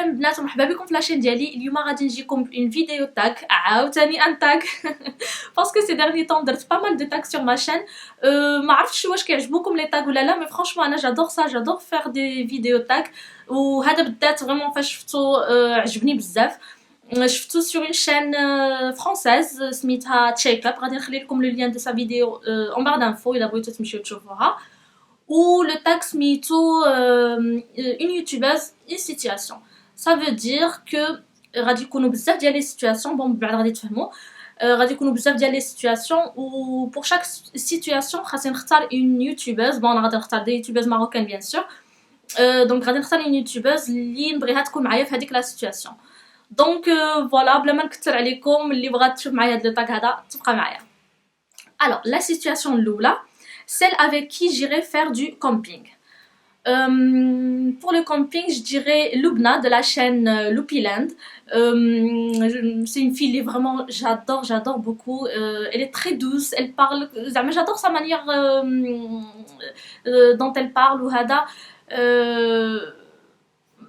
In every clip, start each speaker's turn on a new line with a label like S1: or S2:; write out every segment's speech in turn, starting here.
S1: مرحبا بنات ومرحبا بكم في لاشين ديالي. اليوم غادي نجيكم بون فيديو تاك عاوتاني ان تاك باسكو سي ديرني طون درت با مال دو تاك سور ما شين. ما عرفتش واش كيعجبوكم لي تاك ولا لا، مي فرانشمون انا جادور سا، جادور فير دي فيديو تاك. وهذا بالذات فريمون فاش شفتو عجبني بزاف. شفتو سور اون شين فرونساز سميتها تشيك اب، غادي نخلي لكم لو لين دو سا فيديو اون بار دانفو الا بغيتو تمشيو تشوفوها. Ou le tag smito une youtubeuse une situation. Ça veut dire que غادي يكونوا بزاف ديال لي سيتوياسيون، بون بعد غادي تفهموا. غادي يكونوا بزاف ديال لي سيتوياسيون، و pour chaque situation خاصني نختار une youtubeuse. بون انا غادي نختار دي يوتيوبرز ماروكان بيان سور. دونك غادي نختار une youtubeuse اللي نبغيها تكون معايا في هذيك لا سيتوياسيون. دونك فوالا بلا ما نكثر عليكم، اللي بغات تشوف معايا هذا لو تاغ هذا تبقى معايا. alors la situation الاولى celle avec qui j'irai faire du camping. Pour le camping, je dirais Lubna de la chaîne Loopyland. C'est une fille vraiment, j'adore beaucoup. Elle est très douce, elle parle, j'adore sa manière dont elle parle ou hada.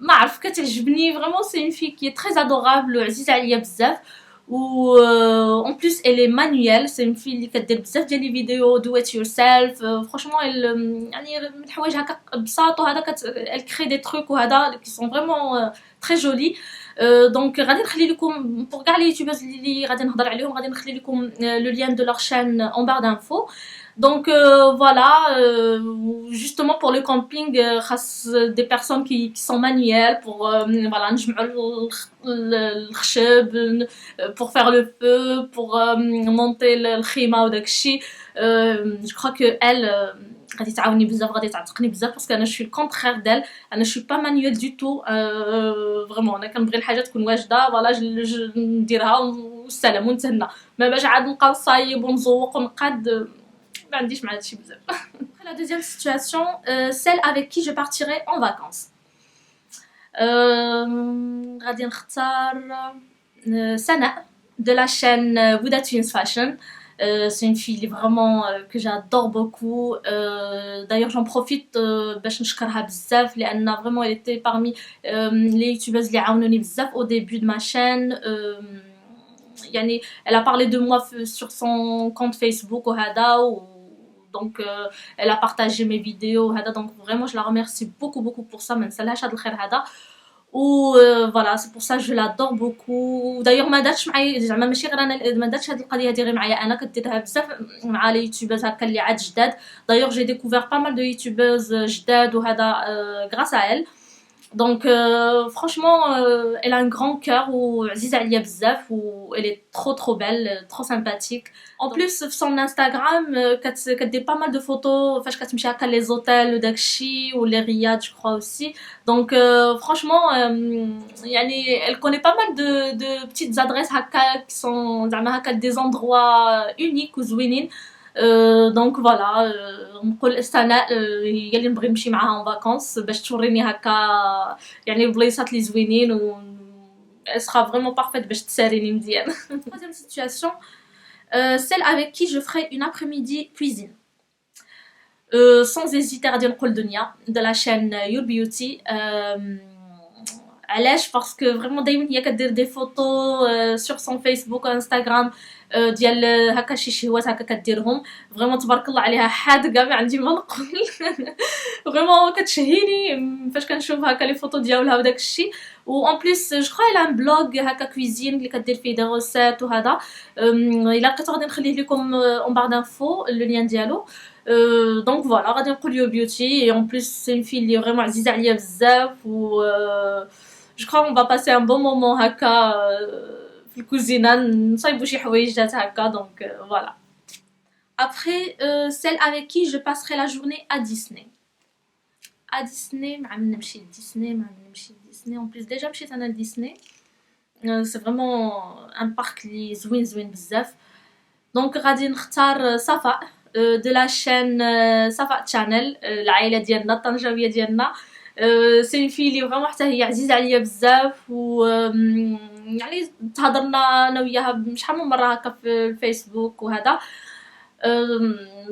S1: ما عرف كتعجبني vraiment, c'est une fille qui est très adorable, عزيزة عليا بزاف. و en plus elle est manuelle, c'est une fille اللي كدير بزاف ديال لي فيديو do it yourself. franchement elle يعني من الحوايج هكا بساط وهذا elle crée des trucs وهذا qui sont vraiment très jolis. دونك غادي نخلي لكم pour كاع لي يوتيوبرز اللي غادي نهضر عليهم، غادي نخلي لكم le lien de leur chaîne en barre d'infos. Donc voilà, justement pour le camping, des personnes qui sont manuelles pour voilà, pour faire le feu, pour monter le khima ou dakshi. Je crois que elle غادي تعاوني بزاف، غادي تعتقني بزاف باسكو انا شوي الكونترير ديال، انا شوي با مانيوال دو تو. فريمون انا كنبغي الحاجه تكون واجده، فوالا نديرها والسلام ونتهنى، ما باش عاد نبقى نصايب ونزوق ونقاد. ما عنديش مع هادشي بزاف. La deuxième situation, celle avec qui je partirai en vacances. غادي نختار سناء de la chaîne Buddha Twins Fashion. C'est une fille vraiment que j'adore beaucoup. D'ailleurs j'en profite باش نشكرها بزاف لان vraiment elle était parmi les youtubeuses اللي عاونوني بزاف au début de ma chaîne. يعني elle a parlé de moi sur son compte Facebook وهذا donc elle a partagé mes vidéos هذا. donc vraiment je la remercie beaucoup pour ça. ما نسالهاش هذا الخير هذا. و voilà, c'est pour ça que je l'adore beaucoup. d'ailleurs ما دارتش معايا زعما ماشي غير انا، ما دارتش هذه القضيه هذه غير معايا انا، كديرها بزاف مع لي يوتيوبرز هكا اللي عاد جداد. d'ailleurs j'ai découvert pas mal de youtubeuses جداد وهذا grâce à elle. donc franchement elle a un grand cœur وعزيزة عليا بزاف و elle est trop belle, trop sympathique. en plus في son Instagram كدير pas mal de photos فاش كتمشي هكا les hôtels وداكشي و les riad je crois aussi. donc franchement يعني elle connaît pas mal de petites adresses هكا qui sont زعما هكا des endroits uniques وزوينين. دونك فوالا نقول سناء هي اللي نبغي نمشي معاها اون فاكونس باش توريني هكا يعني البلايصات اللي زوينين و سera vraiment parfaite باش تساريني مزيان. troisième situation, celle avec qui je ferai une après-midi cuisine. sans hésiter غادي نقول دنيا de la chaîne Your Beauty. علاش؟ باسكو فريمون دائما هي كدير دي فوتو سور سون فيسبوك وانستغرام ديال هكا شي شهوات هكا كديرهم فريمون تبارك الله عليها حادقه، ما عندي ما نقول. فريمون كتشهيني فاش كنشوف هكا لي فوتو ديالها وداك الشيء. و ان بليس جو كخوا الا ان بلوغ هكا كويزين اللي كدير فيه دي روسيت وهذا. الا لقيتو غادي نخليه لكم اون بار دانفو لو لين ديالو. دونك فوالا غادي نقول يو بيوتي. اون بليس سي اون في اللي فريمون عزيزه عليا بزاف و je crois qu'on va passer un bon moment هكا في الكوزينه نصايبوا شي حوايجات هكا. donc voilà. après celle avec qui je passerai la journée à Disney. ما عم نمشي لديسني. en plus déjà مشيت انا لديسني. c'est vraiment un parc اللي زوين بزاف. donc غادي نختار صفاء de la chaîne صفاء channel. العائله ديالنا الطنجاويه ديالنا. سي اون في اللي فريمون حتى هي عزيزه عليا بزاف و يعني تهضرنا انا وياها شحال من مره هكا في الفيسبوك وهذا.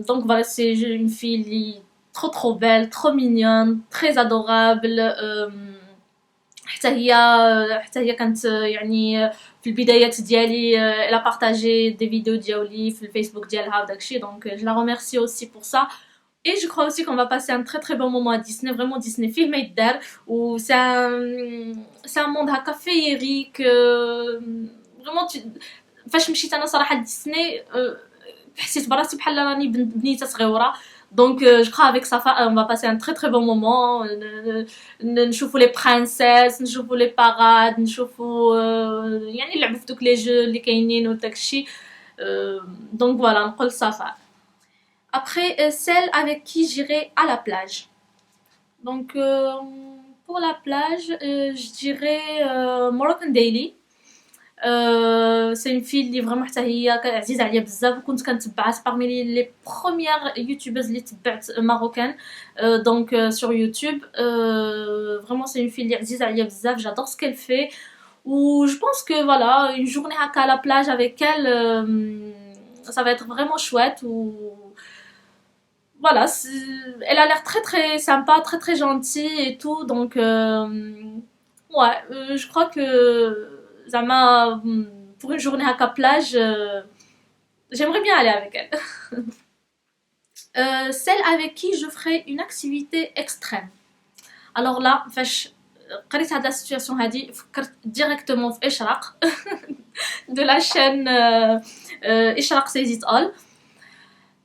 S1: دونك فوالا سي اون في اللي trop belle, trop mignonne, très adorable. حتى هي كانت يعني في البدايات ديالي elle a partagé des vidéos ديالي في الفيسبوك ديالها وداكشي دونك je la remercie aussi pour ça. Et je crois aussi qu'on va passer un très très bon moment à Disney. Vraiment, Disney film يدار ou c'est un monde هكا féerique. Vraiment, فاش مشيت انا صراحه لديسني حسيت براسي بحال راني بنيته صغيره. Donc je crois avec Safa on va passer un très très bon moment. نشوفوا les princesses, نشوفوا les parades, نشوفوا يعني نلعبوا في دوك لي جو اللي كاينين وداكشي. Donc voilà, نقول Safa. Après, celle avec qui j'irai à la plage. Donc, pour la plage, je dirais Moroccan Daily. C'est une fille اللي vraiment حتى هي عزيزة عليا بزاف وكنت كنتبعها parmi les premières youtubeuses اللي تبعت marocaines donc sur YouTube. Vraiment c'est une fille اللي عزيزة عليا بزاف, j'adore ce qu'elle fait. Ou je pense que voilà, une journée à la plage avec elle, ça va être vraiment chouette. Ou voilà, elle a l'air très très sympa, très très gentille et tout, donc ouais, je crois que Zama, pour une journée à la plage, j'aimerais bien aller avec elle. Celle avec qui je ferai une activité extrême. Alors là, فاش قريت هاد la situation هادي فكرت directement في إشراق de la chaîne إشراق says it all.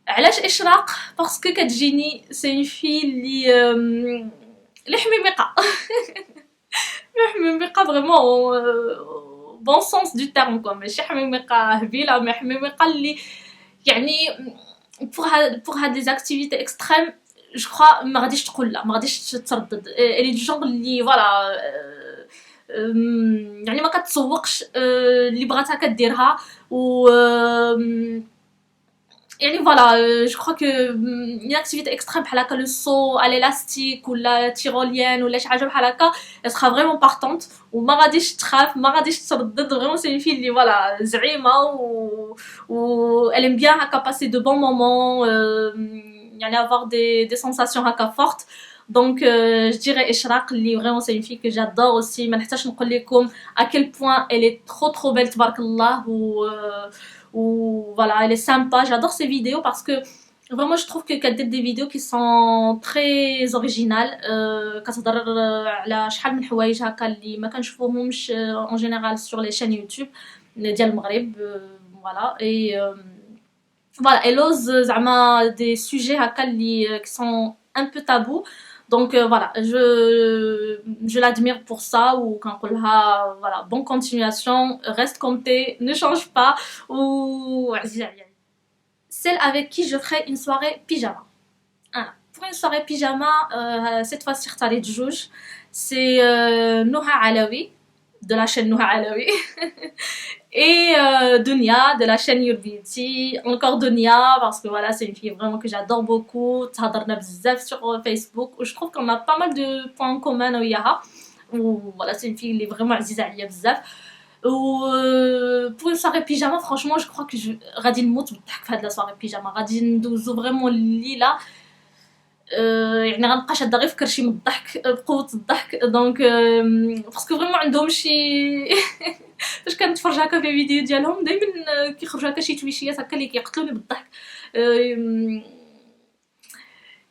S1: علاش إشراق؟ باسكو كتجيني سي اون في اللي حميمقة حميمقة فريمون بون سونس دو تيرم كوا, ماشي حميمقة هبيلة, مي حميمقة اللي يعني pour هاد لي زاكتيفيتي اكستريم جو كخوا ما غاديش تقول لا, ما غاديش تردد. الي دو جونغ اللي فوالا يعني ما كتسوقش, اللي بغاتها كديرها. و يعني فوالا جو كخوا كو une activité extrême بحال هكا لو سو على لاستيك ولا تيروليان ولا شي حاجه بحال هكا, elle sera vraiment partante وما غاديش تخاف, ما غاديش تردد. فريمون سي في اللي فوالا زعيمه و elle aime bien هكا passer de bons moments, يعني avoir des sensations هكا fortes. Donc je dirais إشراق اللي vraiment c'est une fille que j'adore aussi. ما نحتاجش نقول لكم à quel point elle est trop belle تبارك الله. ou voilà, elle est sympa, j'adore ses vidéos parce que vraiment je trouve qu'elle fait des vidéos qui sont très originales. كتهضر على شحال من حوايج هكا اللي ما كنشوفوهمش en général sur les chaînes YouTube ديال المغرب. voilà et voilà, elle ose زعما des sujets هكا اللي qui sont un peu tabous. Donc voilà, je l'admire pour ça. Ou quand on l'a, voilà, bonne continuation, reste comme t'es, ne change pas. Ou celle avec qui je ferai une soirée pyjama. Ah, pour une soirée pyjama, cette fois-ci اختاريت جوج. C'est Noha Alaoui de la chaîne Noha Alaoui et Dunia de la chaîne Your Beauty. Encore Dunia parce que voilà, c'est une fille vraiment que j'adore beaucoup. تهضرنا بزاف sur Facebook où je trouve qu'on a pas mal de points en commun انا وياها. Voilà, c'est une fille اللي vraiment عزيزة عليا بزاف. و pour une soirée pyjama franchement je crois que غادي نموت بالضحك في هاد لا soirée pyjama. غادي ندوزو فريمون الليلة يعني غنبقى شاده غير في كرشي من الضحك, بقوه الضحك. دونك باسكو فريمون عندهم شي فاش كنتفرج هكا في الفيديو ديالهم دائما كيخرجوا هكا شي تويشيات هكا اللي كيقتلوني بالضحك.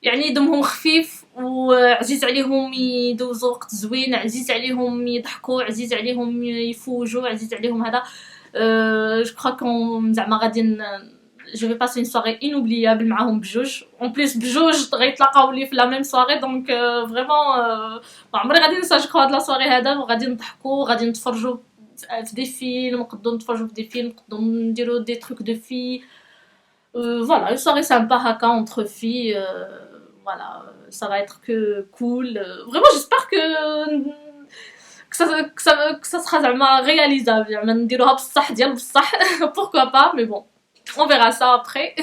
S1: يعني دمهم خفيف وعزيز عليهم يدوزوا وقت زوين, عزيز عليهم يضحكوا, عزيز عليهم يفوجوا, عزيز عليهم هذا. جو كخوا كون زعما غادي je vais passer une soirée inoubliable معاهم بجوج. en plus بجوج غيتلاقاو لي في la même soirée. donc vraiment ما عمري غادي ننسى جو كخوا هاد لا soirée هذا. وغادي نضحكوا, غادي نتفرجوا في دي فيلم, نقدروا نتفرجوا في دي فيلم, نقدروا نديروا دي trucs de filles. voilà, une soirée sympa haka entre filles. Voilà, ça va être que cool. Vraiment j'espère que ça sera زعما réalisable. زعما نديروها بصح ديال بصح. pourquoi pas, mais bon, on verra ça après.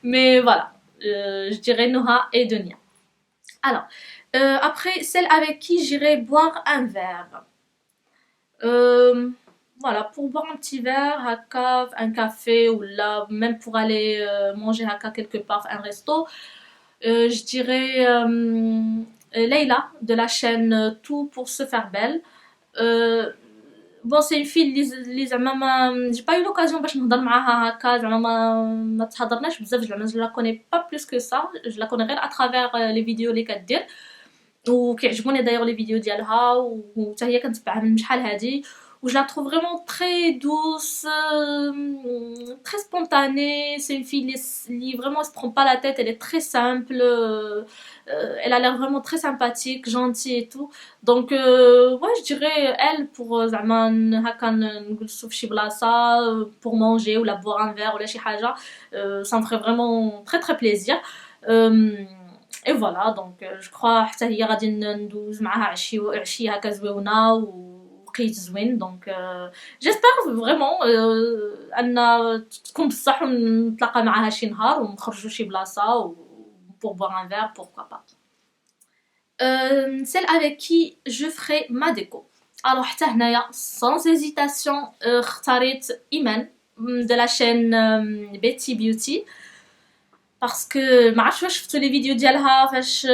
S1: mais voilà, je dirais Noha et Dunia. Alors après, celle avec qui j'irai boire un verre. Voilà, pour boire un petit verre, un café, ou là, même pour aller manger quelque part, un resto, je dirais Leila de la chaîne Tout pour se faire belle. Euh, bon, c'est une fille اللي زعما ما j'ai pas eu l'occasion باش نهضر معاها هكا زعما ما تهضرناش بزاف زعما je la connais pas plus que ça, je la connais غير à travers les vidéos اللي كدير وكيعجبوني دايوغ لي فيديو ديالها وحتى هي كنتبعها من شحال هادي où je la trouve vraiment très douce, très spontanée. C'est une fille qui vraiment se prend pas la tête, elle est très simple, elle a l'air vraiment très sympathique, gentille et tout. Donc, ouais, je dirais elle pour زعما هكا نجلسو في شي بلاصة pour manger ou la boire un verre ou la شي حاجة, ça me ferait vraiment très très plaisir. Et voilà, donc je crois حتى هي غادي ندوز معاها عشية هكا زويونة وقيت زوين. دونك جيسبر فريمون ان تكون بصح ونتلاقى معاها شي نهار ونخرجوا شي بلاصه و pour boire un verre, pourquoi pas. Celle avec qui je ferai ma déco. Alors حتى هنايا sans hésitation اختاريت إيمان de la chaîne Betty Beauty باسكو ما عرفتش واش شفتوا لي فيديو ديالها فاش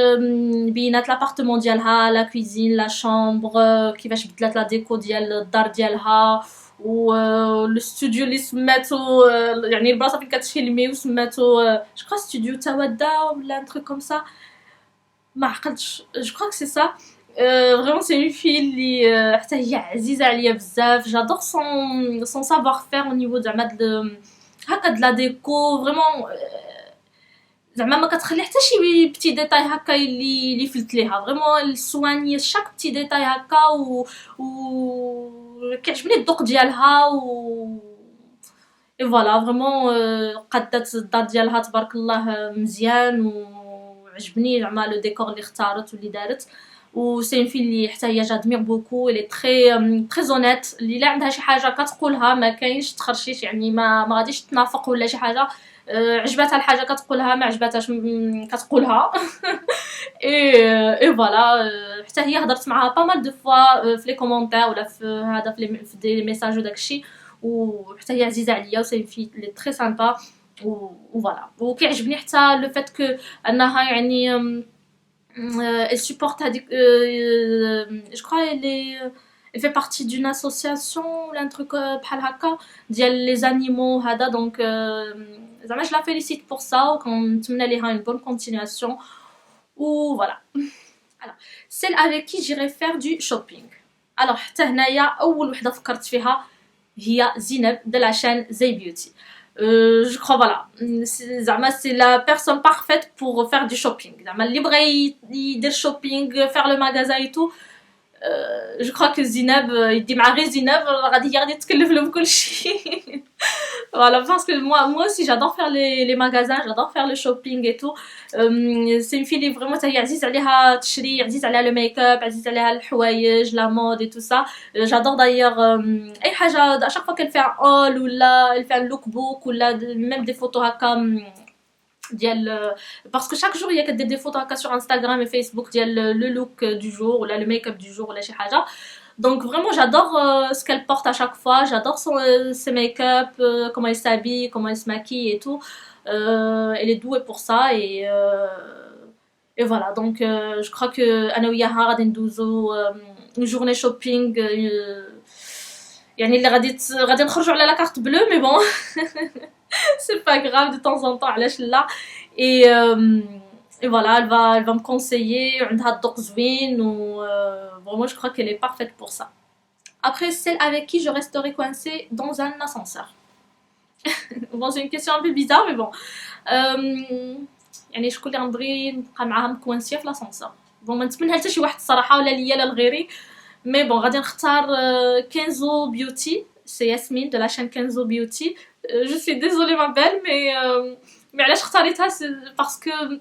S1: بينات لابارتمون ديالها لا كويزين لا شامبر كيفاش بدلات لا ديكو ديال الدار ديالها و لو ستوديو اللي سماتو يعني البلاصه فين كتفيلمي وسماتو جو كرا ستوديو تاودا ولا ان تروك كوم سا ما عقلتش جو كرا سي سا. فريمون سي اون في اللي حتى هي عزيزه عليا بزاف. جادور سون سافوار فير او نيفو زعما هكا د لا ديكو فريمون زعما ما كتخلي حتى شي بتي ديتاي هكا اللي فلت ليها فريمون سواني شاك بتي ديتاي هكا و كيعجبني الذوق ديالها اي فوالا فريمون قادات الدار ديالها تبارك الله مزيان وعجبني زعما لو ديكور اللي اختارت واللي دارت. و سي اون في اللي حتى هي جادمير بوكو اللي تري زونيت اللي لا عندها شي حاجه كتقولها ما كاينش تخرشيش يعني ما غاديش تنافق ولا شي حاجه. عجباتها الحاجه كتقولها ما عجباتهاش كتقولها اي فوالا. حتى هي هضرت معاها با مال دو فوا في لي كومونتير ولا في هذا في دي ميساج وداكشي وحتى هي عزيزه عليا وسي في لي تري سامبا وفوالا. وكيعجبني حتى لو فات كو انها يعني elle supporte je crois elle fait partie d'une association ou un truc بحال هكا ديال les animaux هذا. donc زعما je la félicite pour ça وكنتمنى ليها une bonne continuation و voilà. alors celle avec qui j'irai faire du shopping. alors حتى هنايا اول وحده فكرت فيها هي زينب de la chaîne Zay Beauty. Je crois voilà زعما c'est la personne parfaite pour faire du shopping. زعما اللي بغى يدير shopping faire le magasin et tout je crois que زينب يدي مع غير زينب غادي تكلف له بكل شيء. voilà parce que moi aussi j'adore faire les magasins, j'adore faire le shopping et tout. c'est une fille vraiment تاهي عزيز عليها تشري عزيز عليها le make-up عزيز عليها الحوايج la mode et tout ça. j'adore d'ailleurs اي حاجه à chaque fois qu'elle fait un haul ولا elle fait un lookbook ولا même des photos هكا ديال باسكو chaque jour هي كدير دي فوتو هكا sur Instagram et Facebook ديال le look du jour ولا le make-up du jour ولا شي حاجه. Donc vraiment j'adore ce qu'elle porte à chaque fois, j'adore ses make-up, comment elle s'habille, comment elle se maquille et tout. Elle est douée pour ça et voilà. donc je crois que انا وياها غادي ندوزو une journée shopping يعني اللي غادي نخرجوا على لا كارت بلو مي بون c'est pas grave de temps en temps علاش لا. et voilà elle va me conseiller عندها الذوق زوين و vraiment je crois qu'elle est parfaite pour ça. après celle avec qui je resterai coincée dans un ascenseur. bon c'est une question un peu bizarre mais bon يعني شكون اللي غنبغي نبقى معاها مكوانسيه في لاسانسور. بون ما نتمنى حتى شي واحد الصراحه ولا ليا لا لغيري مي بون غادي نختار كينزو بيوتي. سي ياسمين de la chaîne Kenzo Beauty. je suis désolée ma belle mais علاش اختاريتها parce que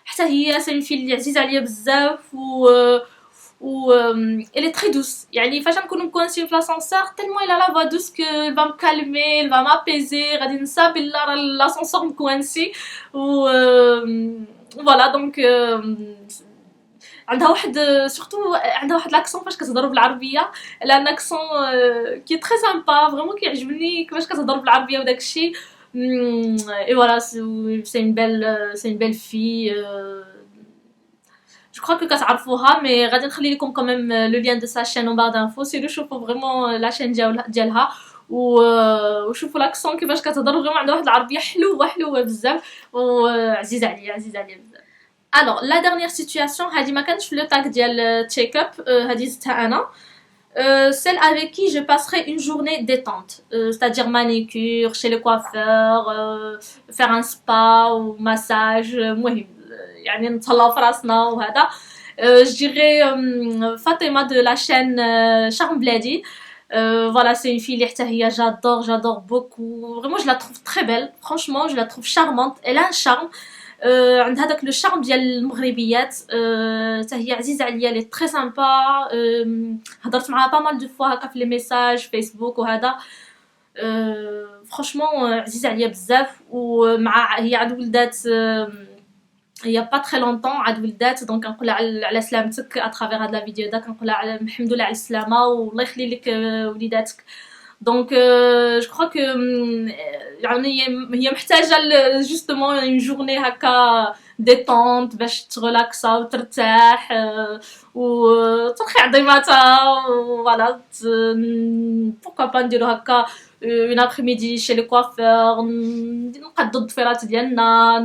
S1: حتى هي سي اون في اللي عزيزه عليا بزاف و elle est très douce. يعني فاش نكونوا مكونسين في لاسانسور tellement elle a la voix douce que elle va me calmer, elle va m'apaiser. غادي ننسى بلا راه لاسانسور مكونسي و voilà donc عندها واحد سورتو عندها واحد لاكسون فاش كتهضر بالعربيه لان اكسون كي تري سامبا فريمون كيعجبني كيفاش كتهضر بالعربيه وداكشي. et voilà c'est une belle fille جو كخوا كو كتعرفوها مي غادي نخلي لكم كوميم لو لين دو سا شين اون بار دانفو سيرو شوفوا فريمون لا شين ديالها وشوفوا لاكسون كيفاش كتهضر فريمون عندها واحد العربيه حلوه بزاف وعزيزه عليا بزاف. الوغ لا ديرنيير سيتوياسيون هادي ما كانتش في لو تاك ديال تشيك اب، هادي زدتها انا. Celle avec qui je passerai une journée détente, c'est-à-dire manicure, chez le coiffeur, faire un spa ou massage, مهم يعني نتهلاو في راسنا وهذا. Je dirais Fatima de la chaîne Charme Bladi. Voilà, c'est une fille اللي حتى هي j'adore beaucoup. Vraiment, je la trouve très belle. Franchement, je la trouve charmante. Elle a un charme. عندها داك لو شارم ديال المغربيات. حتى هي عزيزه عليا، لي تري سامبا. هضرت معاها با مال دو فوا هكا في لي ميساج فيسبوك وهذا. فرانشمون عزيزه عليا بزاف. ومع هي عاد ولدات هي با تري لونطون، عاد ولدات، دونك كنقولها على سلامتك اترافير هاد لا فيديو دا. كنقولها الحمد لله على السلامه والله يخلي لك وليداتك. دونك جو كخوا كو يعني هي محتاجه جوستومون اون جورني هكا ديتونت باش تغلاكسا وترتاح وترخي عظيماتها. فوالا بوركوا با نديرو هكا اون ابخي ميدي شي لو كوافور، نقادو الضفيرات ديالنا،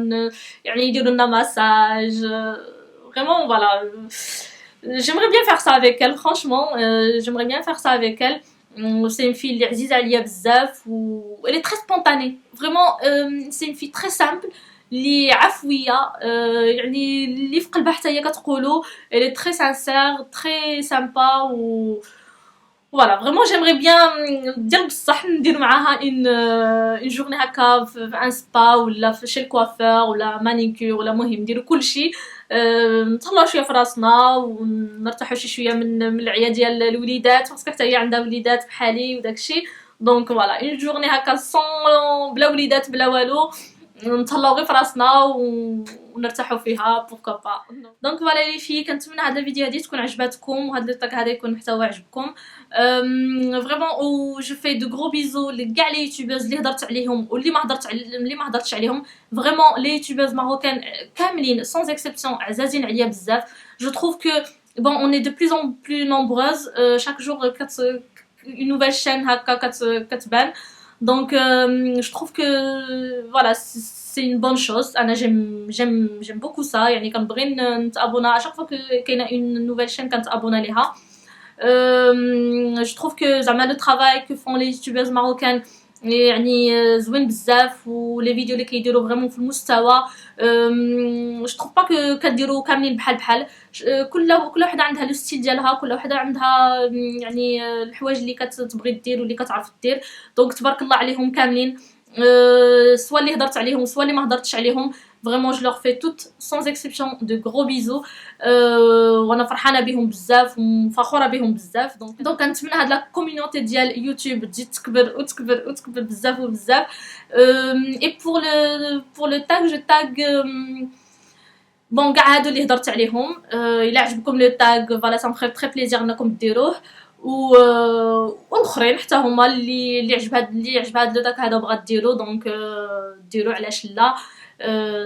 S1: يعني يديروا لنا مساج. فريمون فوالا j'aimerais bien faire ça avec elle, franchement. J'aimerais bien faire ça avec elle. C'est une fille اللي عزيزه عليا بزاف و elle est très spontanée vraiment. C'est une fille très simple اللي عفويه، يعني اللي في قلبها حتى هي كتقولوا. elle est très sincère très sympa و voilà vraiment j'aimerais bien ديال بصح ندير معاها une journée هكا في ان سبا ولا في شي الكوافور ولا مانيكور ولا مهم نديرو كلشي. نتهلاو شويه في راسنا ونرتاحوا شويه من العيا ديال الوليدات، باسكو حتى هي عندها وليدات بحالي وداكشي. دونك فوالا اون جورني هكا سون بلا وليدات بلا والو، نتهلاو غير في راسنا ونرتاحوا فيها بوركو با. دونك فوالا لي في، كنتمنى هاد الفيديو هادي تكون عجباتكم وهاد لو طاك هذا يكون محتوى عجبكم. فريمون و جو في دو غرو بيزو لكاع لي يوتيوبرز اللي هضرت عليهم واللي ما هضرتش عليهم. فريمون لي يوتيوبرز ماروكان كاملين سون اكسبسيون عزازين عليا بزاف. جو تروف كو bon on est de plus en plus nombreuses. chaque jour une nouvelle chaîne هكا كتبان. Donc je trouve que voilà c'est une bonne chose. انا j'aime beaucoup ça. يعني كنبغي نتابونا chaque fois que كاينه une nouvelle chaîne كنتابونا ليها. je trouve que زعما le travail que font les youtubeuses marocaines يعني زوين بزاف، ولي فيديو اللي كيديروا فريمون في المستوى. جو تروف با كديروا كاملين بحال كل وحده عندها لو ستيل ديالها، كل وحده عندها يعني الحوايج اللي كتبغي دير واللي كتعرف دير. دونك تبارك الله عليهم كاملين، سوا اللي هضرت عليهم سوا اللي ما هضرتش عليهم. فريمون جو لور في توت سون اكسبسيون دو غرو بيزو. وانا فرحانه بهم بزاف وفخوره بهم بزاف. دونك كنتمنى هاد لا كوميونيتي ديال يوتيوب تزيد تكبر بزاف. اي بور لو تاغ جو تاغ بون كاع هادو اللي هضرت عليهم. الا عجبكم لو تاغ فوالا سا مخير تري بليزير انكم ديروه. والاخرين حتى هما اللي عجب هاد لو تاغ هذا بغا ديرو، دونك ديرو علاش لا.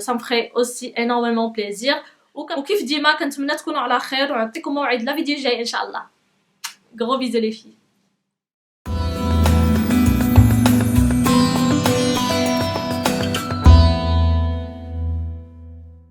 S1: ça me ferait aussi énormément plaisir. وكيف ديما كنتمنى تكونوا على خير ونعطيكم موعد لا فيديو جاي ان شاء الله. gros bisous les filles.